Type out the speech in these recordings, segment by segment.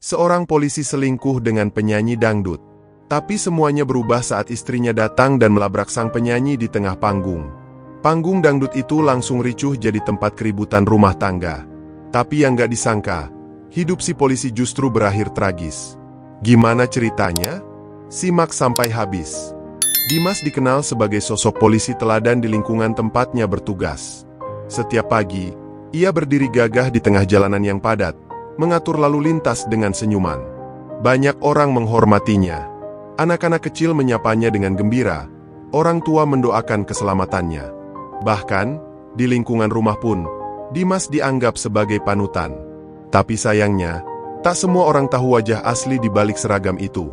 Seorang polisi selingkuh dengan penyanyi dangdut. Tapi semuanya berubah saat istrinya datang dan melabrak sang penyanyi di tengah panggung. Panggung dangdut itu langsung ricuh jadi tempat keributan rumah tangga. Tapi yang gak disangka, hidup si polisi justru berakhir tragis. Gimana ceritanya? Simak sampai habis. Dimas dikenal sebagai sosok polisi teladan di lingkungan tempatnya bertugas. Setiap pagi, ia berdiri gagah di tengah jalanan yang padat, mengatur lalu lintas dengan senyuman. Banyak orang menghormatinya. Anak-anak kecil menyapanya dengan gembira, orang tua mendoakan keselamatannya. Bahkan, di lingkungan rumah pun, Dimas dianggap sebagai panutan. Tapi sayangnya, tak semua orang tahu wajah asli di balik seragam itu.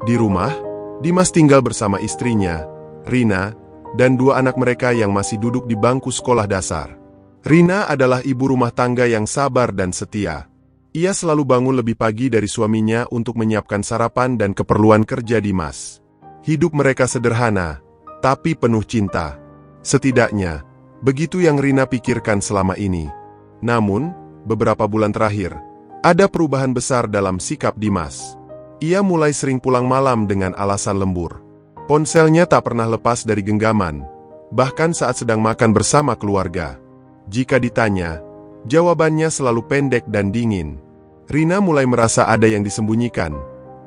Di rumah, Dimas tinggal bersama istrinya, Rina, dan dua anak mereka yang masih duduk di bangku sekolah dasar. Rina adalah ibu rumah tangga yang sabar dan setia. Ia selalu bangun lebih pagi dari suaminya untuk menyiapkan sarapan dan keperluan kerja Dimas. Hidup mereka sederhana, tapi penuh cinta. Setidaknya, begitu yang Rina pikirkan selama ini. Namun, beberapa bulan terakhir, ada perubahan besar dalam sikap Dimas. Ia mulai sering pulang malam dengan alasan lembur. Ponselnya tak pernah lepas dari genggaman, bahkan saat sedang makan bersama keluarga. Jika ditanya, jawabannya selalu pendek dan dingin. Rina mulai merasa ada yang disembunyikan,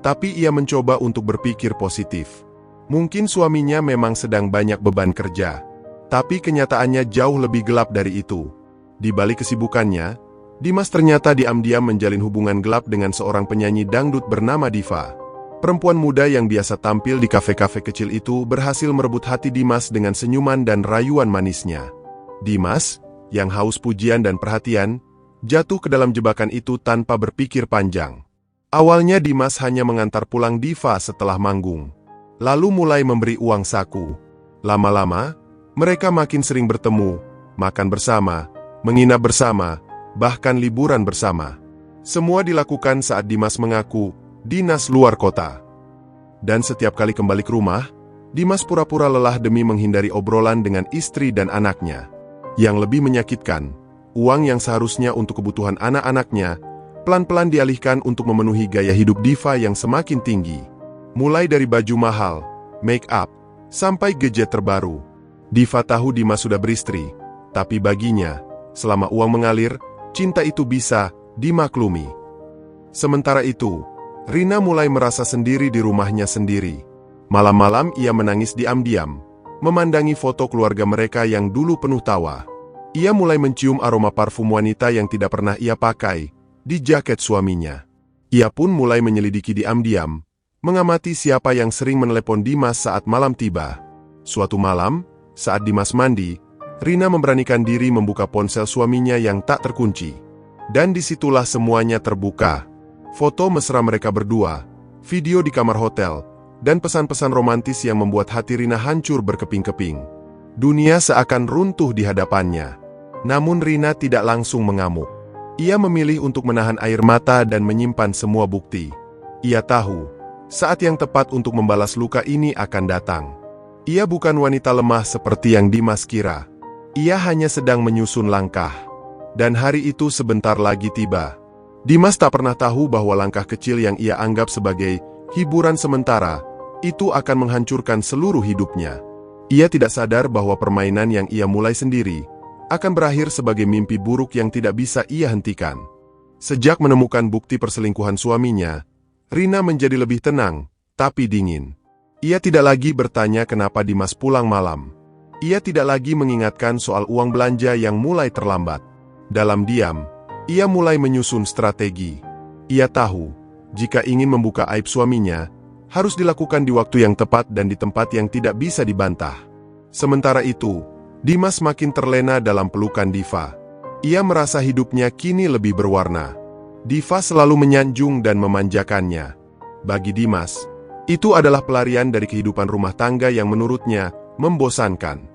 tapi ia mencoba untuk berpikir positif. Mungkin suaminya memang sedang banyak beban kerja, tapi kenyataannya jauh lebih gelap dari itu. Di balik kesibukannya, Dimas ternyata diam-diam menjalin hubungan gelap dengan seorang penyanyi dangdut bernama Diva. Perempuan muda yang biasa tampil di kafe-kafe kecil itu berhasil merebut hati Dimas dengan senyuman dan rayuan manisnya. Dimas, yang haus pujian dan perhatian, jatuh ke dalam jebakan itu tanpa berpikir panjang. Awalnya Dimas hanya mengantar pulang Diva setelah manggung, lalu mulai memberi uang saku. Lama-lama, mereka makin sering bertemu, makan bersama, menginap bersama, bahkan liburan bersama. Semua dilakukan saat Dimas mengaku dinas luar kota. Dan setiap kali kembali ke rumah, Dimas pura-pura lelah demi menghindari obrolan dengan istri dan anaknya. Yang lebih menyakitkan, uang yang seharusnya untuk kebutuhan anak-anaknya, pelan-pelan dialihkan untuk memenuhi gaya hidup Diva yang semakin tinggi. Mulai dari baju mahal, make up, sampai gadget terbaru. Diva tahu Dimas sudah beristri, tapi baginya, selama uang mengalir, cinta itu bisa dimaklumi. Sementara itu, Rina mulai merasa sendiri di rumahnya sendiri. Malam-malam ia menangis diam-diam, memandangi foto keluarga mereka yang dulu penuh tawa. Ia mulai mencium aroma parfum wanita yang tidak pernah ia pakai di jaket suaminya. Ia pun mulai menyelidiki diam-diam, mengamati siapa yang sering menelepon Dimas saat malam tiba. Suatu malam, saat Dimas mandi, Rina memberanikan diri membuka ponsel suaminya yang tak terkunci. Dan disitulah semuanya terbuka. Foto mesra mereka berdua, video di kamar hotel, dan pesan-pesan romantis yang membuat hati Rina hancur berkeping-keping. Dunia seakan runtuh di hadapannya. Namun Rina tidak langsung mengamuk. Ia memilih untuk menahan air mata dan menyimpan semua bukti. Ia tahu, saat yang tepat untuk membalas luka ini akan datang. Ia bukan wanita lemah seperti yang Dimas kira. Ia hanya sedang menyusun langkah. Dan hari itu sebentar lagi tiba. Dimas tak pernah tahu bahwa langkah kecil yang ia anggap sebagai hiburan sementara, itu akan menghancurkan seluruh hidupnya. Ia tidak sadar bahwa permainan yang ia mulai sendiri akan berakhir sebagai mimpi buruk yang tidak bisa ia hentikan. Sejak menemukan bukti perselingkuhan suaminya, Rina menjadi lebih tenang, tapi dingin. Ia tidak lagi bertanya kenapa Dimas pulang malam. Ia tidak lagi mengingatkan soal uang belanja yang mulai terlambat. Dalam diam, ia mulai menyusun strategi. Ia tahu, jika ingin membuka aib suaminya, harus dilakukan di waktu yang tepat dan di tempat yang tidak bisa dibantah. Sementara itu, Dimas makin terlena dalam pelukan Diva. Ia merasa hidupnya kini lebih berwarna. Diva selalu menyanjung dan memanjakannya. Bagi Dimas, itu adalah pelarian dari kehidupan rumah tangga yang menurutnya membosankan.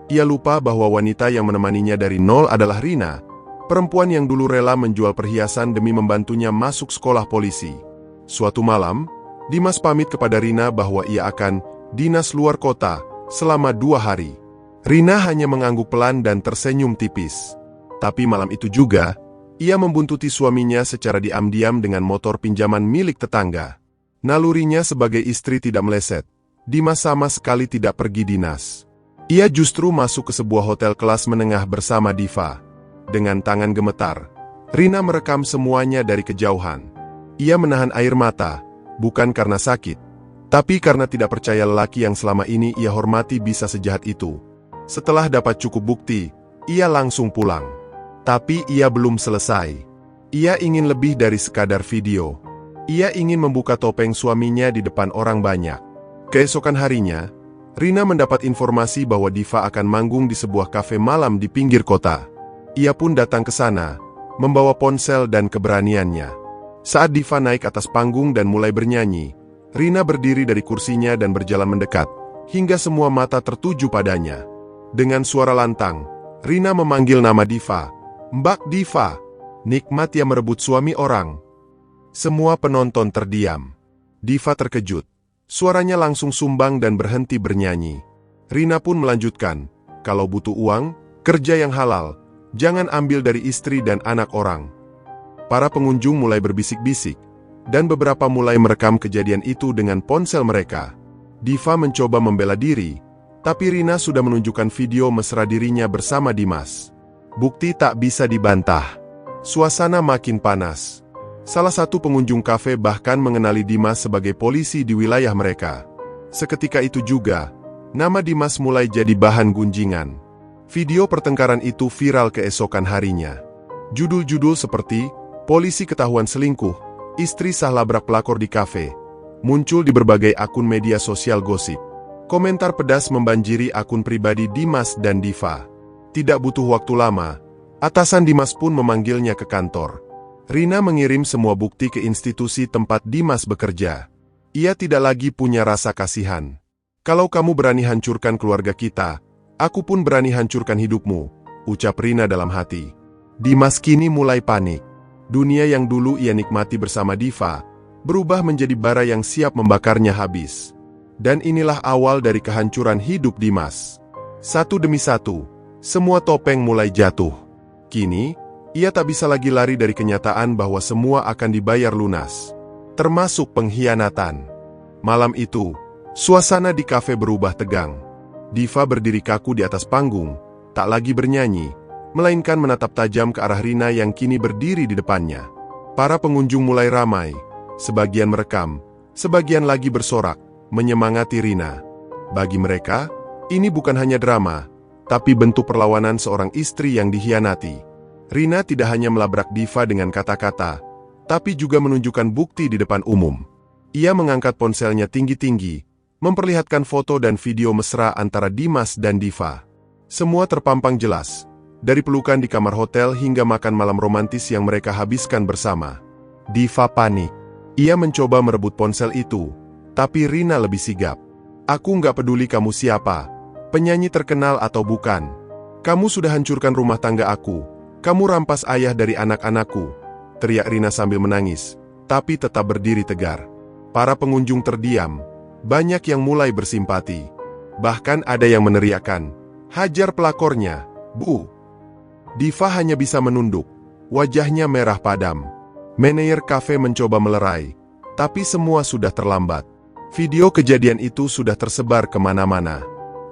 Ia lupa bahwa wanita yang menemaninya dari nol adalah Rina, perempuan yang dulu rela menjual perhiasan demi membantunya masuk sekolah polisi. Suatu malam, Dimas pamit kepada Rina bahwa ia akan dinas luar kota selama 2 hari. Rina hanya mengangguk pelan dan tersenyum tipis. Tapi malam itu juga, Ia membuntuti suaminya secara diam-diam dengan motor pinjaman milik tetangga. Nalurinya sebagai istri tidak meleset. Dimas sama sekali tidak pergi dinas. Ia justru masuk ke sebuah hotel kelas menengah bersama Diva. Dengan tangan gemetar, Rina merekam semuanya dari kejauhan. Ia menahan air mata, bukan karena sakit, tapi karena tidak percaya lelaki yang selama ini ia hormati bisa sejahat itu. Setelah dapat cukup bukti, ia langsung pulang. Tapi ia belum selesai. Ia ingin lebih dari sekadar video. Ia ingin membuka topeng suaminya di depan orang banyak. Keesokan harinya, Rina mendapat informasi bahwa Diva akan manggung di sebuah kafe malam di pinggir kota. Ia pun datang ke sana, membawa ponsel dan keberaniannya. Saat Diva naik atas panggung dan mulai bernyanyi, Rina berdiri dari kursinya dan berjalan mendekat, hingga semua mata tertuju padanya. Dengan suara lantang, Rina memanggil nama Diva. "Mbak Diva." Nikmat yang merebut suami orang. Semua penonton terdiam. Diva terkejut. Suaranya langsung sumbang dan berhenti bernyanyi. Rina pun melanjutkan, "Kalau butuh uang, kerja yang halal. Jangan ambil dari istri dan anak orang." Para pengunjung mulai berbisik-bisik, dan beberapa mulai merekam kejadian itu dengan ponsel mereka. Diva mencoba membela diri, tapi Rina sudah menunjukkan video mesra dirinya bersama Dimas. Bukti tak bisa dibantah. Suasana makin panas. Salah satu pengunjung kafe bahkan mengenali Dimas sebagai polisi di wilayah mereka. Seketika itu juga, nama Dimas mulai jadi bahan gunjingan. Video pertengkaran itu viral keesokan harinya. Judul-judul seperti, "Polisi ketahuan selingkuh, istri sah labrak pelakor di kafe," muncul di berbagai akun media sosial gosip. Komentar pedas membanjiri akun pribadi Dimas dan Diva. Tidak butuh waktu lama, atasan Dimas pun memanggilnya ke kantor. Rina mengirim semua bukti ke institusi tempat Dimas bekerja. Ia tidak lagi punya rasa kasihan. "Kalau kamu berani hancurkan keluarga kita, aku pun berani hancurkan hidupmu," ucap Rina dalam hati. Dimas kini mulai panik. Dunia yang dulu ia nikmati bersama Diva, berubah menjadi bara yang siap membakarnya habis. Dan inilah awal dari kehancuran hidup Dimas. Satu demi satu, semua topeng mulai jatuh. Kini, ia tak bisa lagi lari dari kenyataan bahwa semua akan dibayar lunas, termasuk pengkhianatan. Malam itu, suasana di kafe berubah tegang. Diva berdiri kaku di atas panggung, tak lagi bernyanyi, melainkan menatap tajam ke arah Rina yang kini berdiri di depannya. Para pengunjung mulai ramai, sebagian merekam, sebagian lagi bersorak, menyemangati Rina. Bagi mereka, ini bukan hanya drama, tapi bentuk perlawanan seorang istri yang dikhianati. Rina tidak hanya melabrak Diva dengan kata-kata, tapi juga menunjukkan bukti di depan umum. Ia mengangkat ponselnya tinggi-tinggi, memperlihatkan foto dan video mesra antara Dimas dan Diva. Semua terpampang jelas, dari pelukan di kamar hotel hingga makan malam romantis yang mereka habiskan bersama. Diva panik. Ia mencoba merebut ponsel itu, tapi Rina lebih sigap. "Aku nggak peduli kamu siapa, penyanyi terkenal atau bukan. Kamu sudah hancurkan rumah tangga aku. Kamu rampas ayah dari anak-anakku," teriak Rina sambil menangis, tapi tetap berdiri tegar. Para pengunjung terdiam, banyak yang mulai bersimpati. Bahkan ada yang meneriakkan, "Hajar pelakornya, Bu!" Diva hanya bisa menunduk, wajahnya merah padam. Manajer kafe mencoba melerai, tapi semua sudah terlambat. Video kejadian itu sudah tersebar kemana-mana.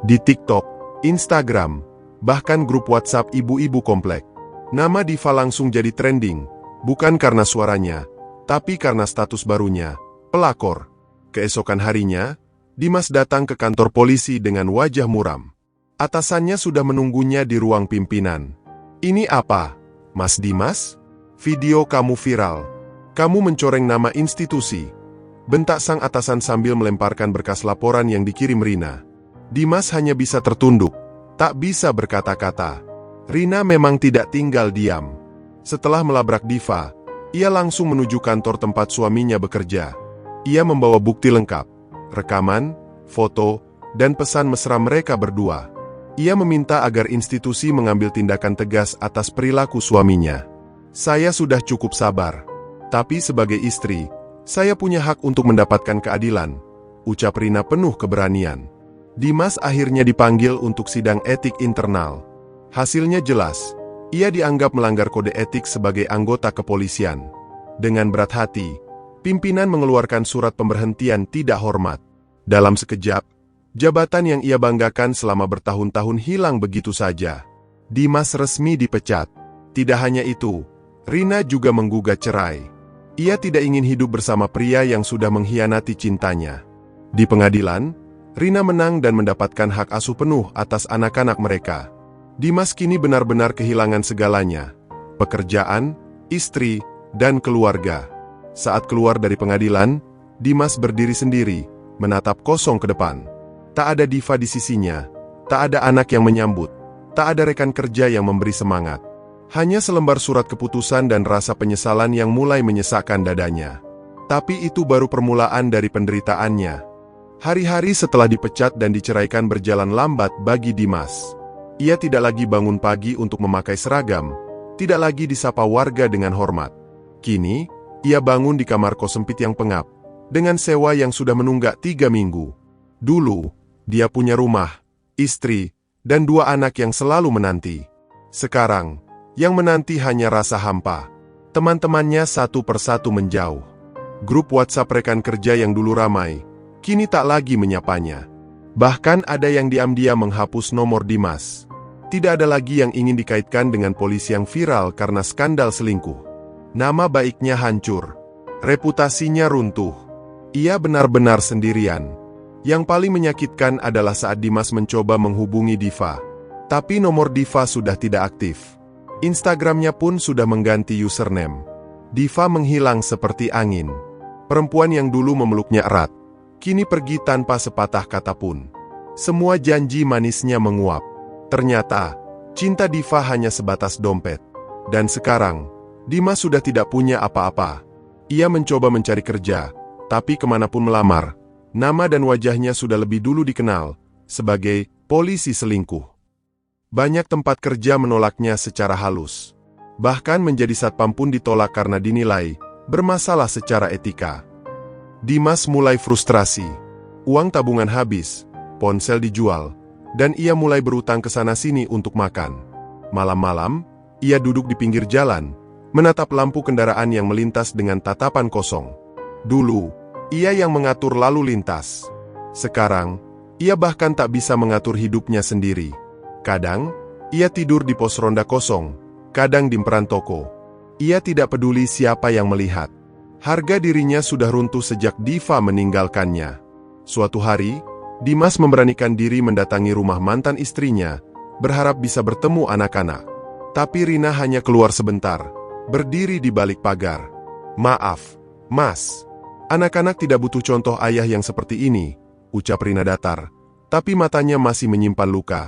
Di TikTok, Instagram, bahkan grup WhatsApp ibu-ibu komplek. Nama Diva langsung jadi trending, bukan karena suaranya, tapi karena status barunya, pelakor. Keesokan harinya, Dimas datang ke kantor polisi dengan wajah muram. Atasannya sudah menunggunya di ruang pimpinan. "Ini apa, Mas Dimas? Video kamu viral. Kamu mencoreng nama institusi," bentak sang atasan sambil melemparkan berkas laporan yang dikirim Rina. Dimas hanya bisa tertunduk, tak bisa berkata-kata. Rina memang tidak tinggal diam. Setelah melabrak Diva, ia langsung menuju kantor tempat suaminya bekerja. Ia membawa bukti lengkap, rekaman, foto, dan pesan mesra mereka berdua. Ia meminta agar institusi mengambil tindakan tegas atas perilaku suaminya. "Saya sudah cukup sabar. Tapi sebagai istri, saya punya hak untuk mendapatkan keadilan," ucap Rina penuh keberanian. Dimas akhirnya dipanggil untuk sidang etik internal. Hasilnya jelas, Ia dianggap melanggar kode etik sebagai anggota kepolisian. Dengan berat hati, pimpinan mengeluarkan surat pemberhentian tidak hormat. Dalam sekejap, jabatan yang ia banggakan selama bertahun-tahun hilang begitu saja. Dimas resmi dipecat. Tidak hanya itu, Rina juga menggugat cerai. Ia tidak ingin hidup bersama pria yang sudah mengkhianati cintanya. Di pengadilan, Rina menang dan mendapatkan hak asuh penuh atas anak-anak mereka. Dimas kini benar-benar kehilangan segalanya: pekerjaan, istri, dan keluarga. Saat keluar dari pengadilan, Dimas berdiri sendiri, menatap kosong ke depan. Tak ada Diva di sisinya, tak ada anak yang menyambut, tak ada rekan kerja yang memberi semangat. Hanya selembar surat keputusan dan rasa penyesalan yang mulai menyesakkan dadanya. Tapi itu baru permulaan dari penderitaannya. Hari-hari setelah dipecat dan diceraikan berjalan lambat bagi Dimas. Ia tidak lagi bangun pagi untuk memakai seragam, tidak lagi disapa warga dengan hormat. Kini, ia bangun di kamar kos sempit yang pengap, dengan sewa yang sudah menunggak 3 minggu. Dulu, dia punya rumah, istri, dan 2 anak yang selalu menanti. Sekarang, yang menanti hanya rasa hampa. Teman-temannya satu persatu menjauh. Grup WhatsApp rekan kerja yang dulu ramai, kini tak lagi menyapanya. Bahkan ada yang diam-diam menghapus nomor Dimas. Tidak ada lagi yang ingin dikaitkan dengan polisi yang viral karena skandal selingkuh. Nama baiknya hancur. Reputasinya runtuh. Ia benar-benar sendirian. Yang paling menyakitkan adalah saat Dimas mencoba menghubungi Diva. Tapi nomor Diva sudah tidak aktif. Instagramnya pun sudah mengganti username. Diva menghilang seperti angin. Perempuan yang dulu memeluknya erat, kini pergi tanpa sepatah kata pun. Semua janji manisnya menguap. Ternyata, cinta Diva hanya sebatas dompet. Dan sekarang, Dimas sudah tidak punya apa-apa. Ia mencoba mencari kerja, tapi kemanapun melamar, nama dan wajahnya sudah lebih dulu dikenal sebagai polisi selingkuh. Banyak tempat kerja menolaknya secara halus. Bahkan menjadi satpam pun ditolak karena dinilai bermasalah secara etika. Dimas mulai frustrasi. Uang tabungan habis, ponsel dijual, dan ia mulai berutang ke sana-sini untuk makan. Malam-malam, ia duduk di pinggir jalan, menatap lampu kendaraan yang melintas dengan tatapan kosong. Dulu, ia yang mengatur lalu lintas. Sekarang, ia bahkan tak bisa mengatur hidupnya sendiri. Kadang, ia tidur di pos ronda kosong, kadang di emperan toko. Ia tidak peduli siapa yang melihat. Harga dirinya sudah runtuh sejak Diva meninggalkannya. Suatu hari, Dimas memberanikan diri mendatangi rumah mantan istrinya, berharap bisa bertemu anak-anak. Tapi Rina hanya keluar sebentar, berdiri di balik pagar. "Maaf, Mas. Anak-anak tidak butuh contoh ayah yang seperti ini," ucap Rina datar, tapi matanya masih menyimpan luka.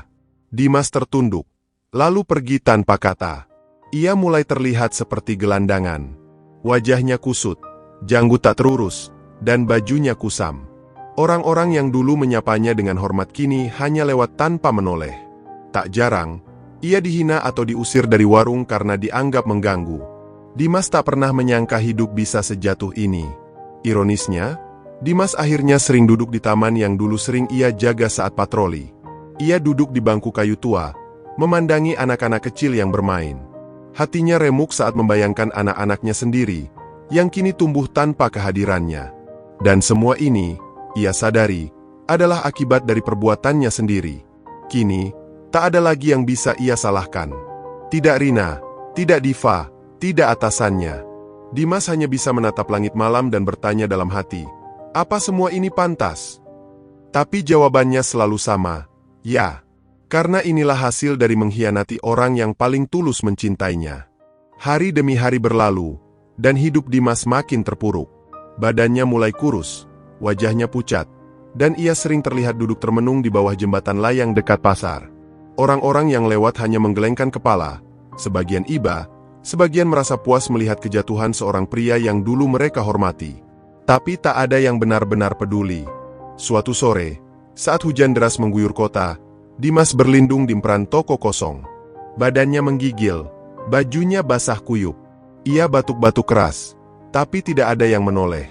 Dimas tertunduk, lalu pergi tanpa kata. Ia mulai terlihat seperti gelandangan. Wajahnya kusut, janggut tak terurus, dan bajunya kusam. Orang-orang yang dulu menyapanya dengan hormat kini hanya lewat tanpa menoleh. Tak jarang, ia dihina atau diusir dari warung karena dianggap mengganggu. Dimas tak pernah menyangka hidup bisa sejatuh ini. Ironisnya, Dimas akhirnya sering duduk di taman yang dulu sering ia jaga saat patroli. Ia duduk di bangku kayu tua, memandangi anak-anak kecil yang bermain. Hatinya remuk saat membayangkan anak-anaknya sendiri, yang kini tumbuh tanpa kehadirannya. Dan semua ini, ia sadari, adalah akibat dari perbuatannya sendiri. Kini, tak ada lagi yang bisa ia salahkan. Tidak Rina, tidak Diva, tidak atasannya. Dimas hanya bisa menatap langit malam dan bertanya dalam hati, apa semua ini pantas? Tapi jawabannya selalu sama, ya. Karena inilah hasil dari mengkhianati orang yang paling tulus mencintainya. Hari demi hari berlalu, dan hidup Dimas makin terpuruk. Badannya mulai kurus, wajahnya pucat, dan ia sering terlihat duduk termenung di bawah jembatan layang dekat pasar. Orang-orang yang lewat hanya menggelengkan kepala, sebagian iba, sebagian merasa puas melihat kejatuhan seorang pria yang dulu mereka hormati. Tapi tak ada yang benar-benar peduli. Suatu sore, saat hujan deras mengguyur kota, Dimas berlindung di emperan toko kosong. Badannya menggigil, bajunya basah kuyup. Ia batuk-batuk keras, tapi tidak ada yang menoleh.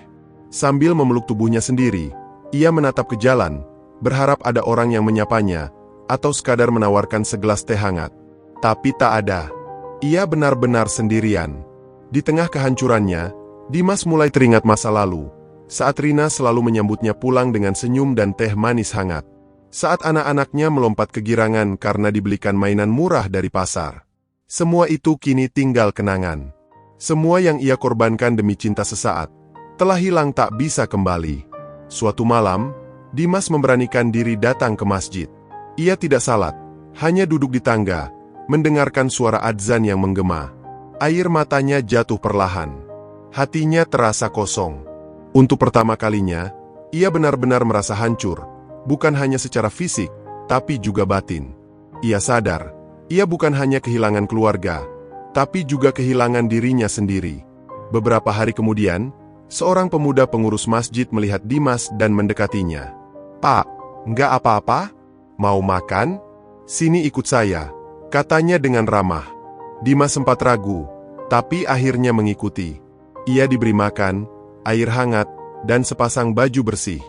Sambil memeluk tubuhnya sendiri, ia menatap ke jalan, berharap ada orang yang menyapanya, atau sekadar menawarkan segelas teh hangat. Tapi tak ada. Ia benar-benar sendirian. Di tengah kehancurannya, Dimas mulai teringat masa lalu, saat Rina selalu menyambutnya pulang dengan senyum dan teh manis hangat. Saat anak-anaknya melompat kegirangan karena dibelikan mainan murah dari pasar. Semua itu kini tinggal kenangan. Semua yang ia korbankan demi cinta sesaat, telah hilang tak bisa kembali. Suatu malam, Dimas memberanikan diri datang ke masjid. Ia tidak salat, hanya duduk di tangga, mendengarkan suara adzan yang menggema. Air matanya jatuh perlahan. Hatinya terasa kosong. Untuk pertama kalinya, ia benar-benar merasa hancur, bukan hanya secara fisik, tapi juga batin. Ia sadar, ia bukan hanya kehilangan keluarga, tapi juga kehilangan dirinya sendiri. Beberapa hari kemudian, seorang pemuda pengurus masjid melihat Dimas dan mendekatinya. "Pak, nggak apa-apa? Mau makan? Sini ikut saya," katanya dengan ramah. Dimas sempat ragu, tapi akhirnya mengikuti. Ia diberi makan, air hangat, dan sepasang baju bersih.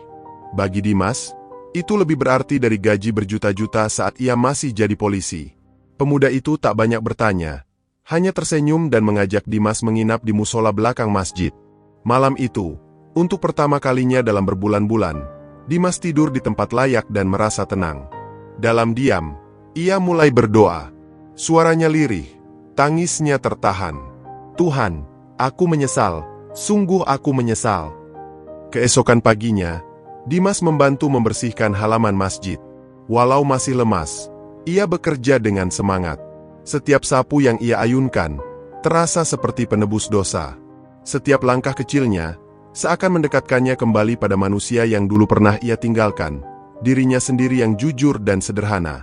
Bagi Dimas, itu lebih berarti dari gaji berjuta-juta saat ia masih jadi polisi. Pemuda itu tak banyak bertanya, hanya tersenyum dan mengajak Dimas menginap di musola belakang masjid. Malam itu, untuk pertama kalinya dalam berbulan-bulan, Dimas tidur di tempat layak dan merasa tenang. Dalam diam, ia mulai berdoa. Suaranya lirih, tangisnya tertahan. "Tuhan, aku menyesal, sungguh aku menyesal." Keesokan paginya, Dimas membantu membersihkan halaman masjid. Walau masih lemas, ia bekerja dengan semangat. Setiap sapu yang ia ayunkan, terasa seperti penebus dosa. Setiap langkah kecilnya, seakan mendekatkannya kembali pada manusia yang dulu pernah ia tinggalkan, dirinya sendiri yang jujur dan sederhana.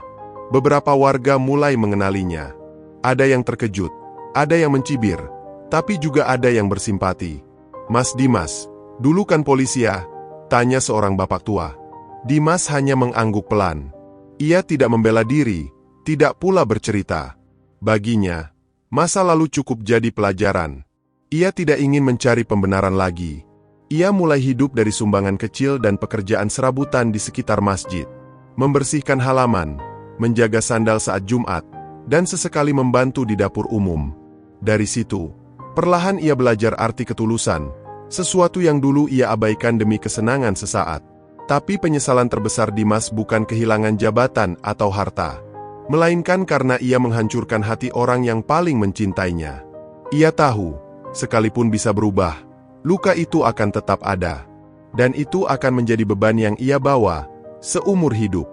Beberapa warga mulai mengenalinya. Ada yang terkejut, ada yang mencibir, tapi juga ada yang bersimpati. "Mas Dimas, dulu kan polisi ya?" tanya seorang bapak tua. Dimas hanya mengangguk pelan. Ia tidak membela diri, tidak pula bercerita. Baginya, masa lalu cukup jadi pelajaran. Ia tidak ingin mencari pembenaran lagi. Ia mulai hidup dari sumbangan kecil dan pekerjaan serabutan di sekitar masjid. Membersihkan halaman, menjaga sandal saat Jumat, dan sesekali membantu di dapur umum. Dari situ, perlahan ia belajar arti ketulusan, sesuatu yang dulu ia abaikan demi kesenangan sesaat. Tapi penyesalan terbesar Dimas bukan kehilangan jabatan atau harta, melainkan karena ia menghancurkan hati orang yang paling mencintainya. Ia tahu, sekalipun bisa berubah, luka itu akan tetap ada. Dan itu akan menjadi beban yang ia bawa seumur hidup.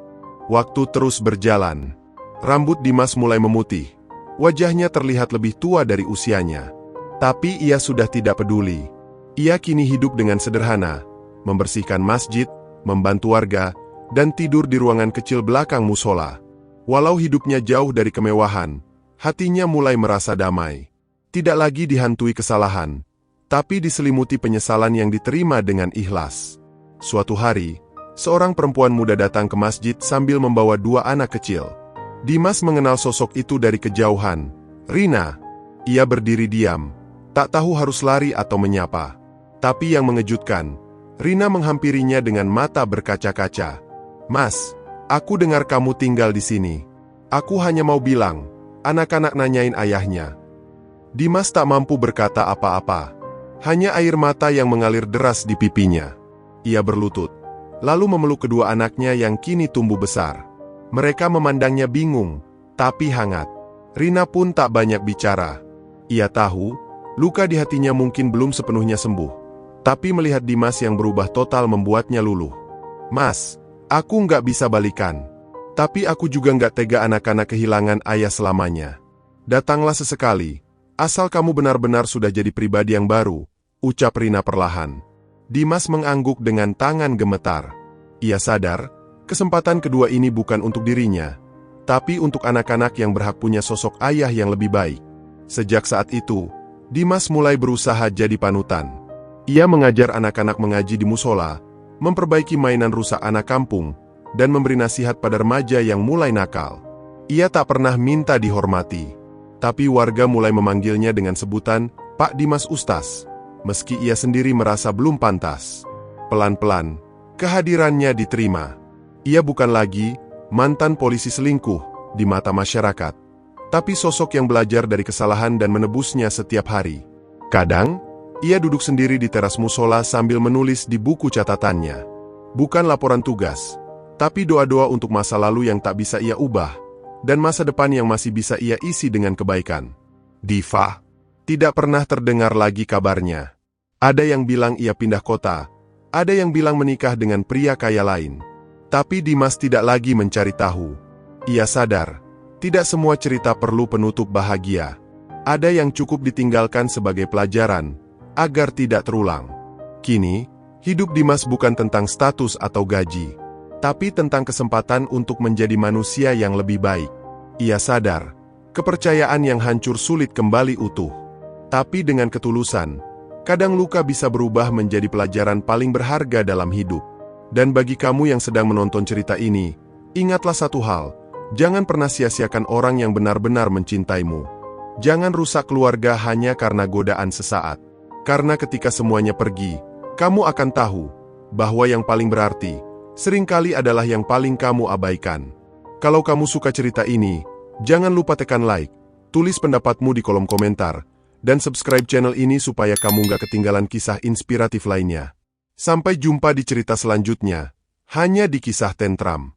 Waktu terus berjalan. Rambut Dimas mulai memutih. Wajahnya terlihat lebih tua dari usianya. Tapi ia sudah tidak peduli. Ia kini hidup dengan sederhana, membersihkan masjid, membantu warga, dan tidur di ruangan kecil belakang musola. Walau hidupnya jauh dari kemewahan, hatinya mulai merasa damai. Tidak lagi dihantui kesalahan, tapi diselimuti penyesalan yang diterima dengan ikhlas. Suatu hari, seorang perempuan muda datang ke masjid sambil membawa 2 anak kecil. Dimas mengenal sosok itu dari kejauhan. "Rina." Ia berdiri diam, tak tahu harus lari atau menyapa. Tapi yang mengejutkan, Rina menghampirinya dengan mata berkaca-kaca. "Mas, aku dengar kamu tinggal di sini. Aku hanya mau bilang," anak-anak nanyain ayahnya. Dimas tak mampu berkata apa-apa. Hanya air mata yang mengalir deras di pipinya. Ia berlutut, lalu memeluk kedua anaknya yang kini tumbuh besar. Mereka memandangnya bingung, tapi hangat. Rina pun tak banyak bicara. Ia tahu, luka di hatinya mungkin belum sepenuhnya sembuh. Tapi melihat Dimas yang berubah total membuatnya luluh. "Mas, aku nggak bisa balikan. Tapi aku juga nggak tega anak-anak kehilangan ayah selamanya. Datanglah sesekali, asal kamu benar-benar sudah jadi pribadi yang baru," ucap Rina perlahan. Dimas mengangguk dengan tangan gemetar. Ia sadar, kesempatan kedua ini bukan untuk dirinya, tapi untuk anak-anak yang berhak punya sosok ayah yang lebih baik. Sejak saat itu, Dimas mulai berusaha jadi panutan. Ia mengajar anak-anak mengaji di musola, memperbaiki mainan rusak anak kampung, dan memberi nasihat pada remaja yang mulai nakal. Ia tak pernah minta dihormati, tapi warga mulai memanggilnya dengan sebutan Pak Dimas Ustaz, meski ia sendiri merasa belum pantas. Pelan-pelan, kehadirannya diterima. Ia bukan lagi mantan polisi selingkuh di mata masyarakat, tapi sosok yang belajar dari kesalahan dan menebusnya setiap hari. Kadang, ia duduk sendiri di teras musola sambil menulis di buku catatannya. Bukan laporan tugas, tapi doa-doa untuk masa lalu yang tak bisa ia ubah, dan masa depan yang masih bisa ia isi dengan kebaikan. Diva. Tidak pernah terdengar lagi kabarnya. Ada yang bilang ia pindah kota, ada yang bilang menikah dengan pria kaya lain. Tapi Dimas tidak lagi mencari tahu. Ia sadar, tidak semua cerita perlu penutup bahagia. Ada yang cukup ditinggalkan sebagai pelajaran, agar tidak terulang. Kini, hidup Dimas bukan tentang status atau gaji, tapi tentang kesempatan untuk menjadi manusia yang lebih baik. Ia sadar, kepercayaan yang hancur sulit kembali utuh. Tapi dengan ketulusan, kadang luka bisa berubah menjadi pelajaran paling berharga dalam hidup. Dan bagi kamu yang sedang menonton cerita ini, ingatlah satu hal, jangan pernah sia-siakan orang yang benar-benar mencintaimu. Jangan rusak keluarga hanya karena godaan sesaat. Karena ketika semuanya pergi, kamu akan tahu bahwa yang paling berarti seringkali adalah yang paling kamu abaikan. Kalau kamu suka cerita ini, jangan lupa tekan like, tulis pendapatmu di kolom komentar, dan subscribe channel ini supaya kamu gak ketinggalan kisah inspiratif lainnya. Sampai jumpa di cerita selanjutnya, hanya di Kisah Tentram.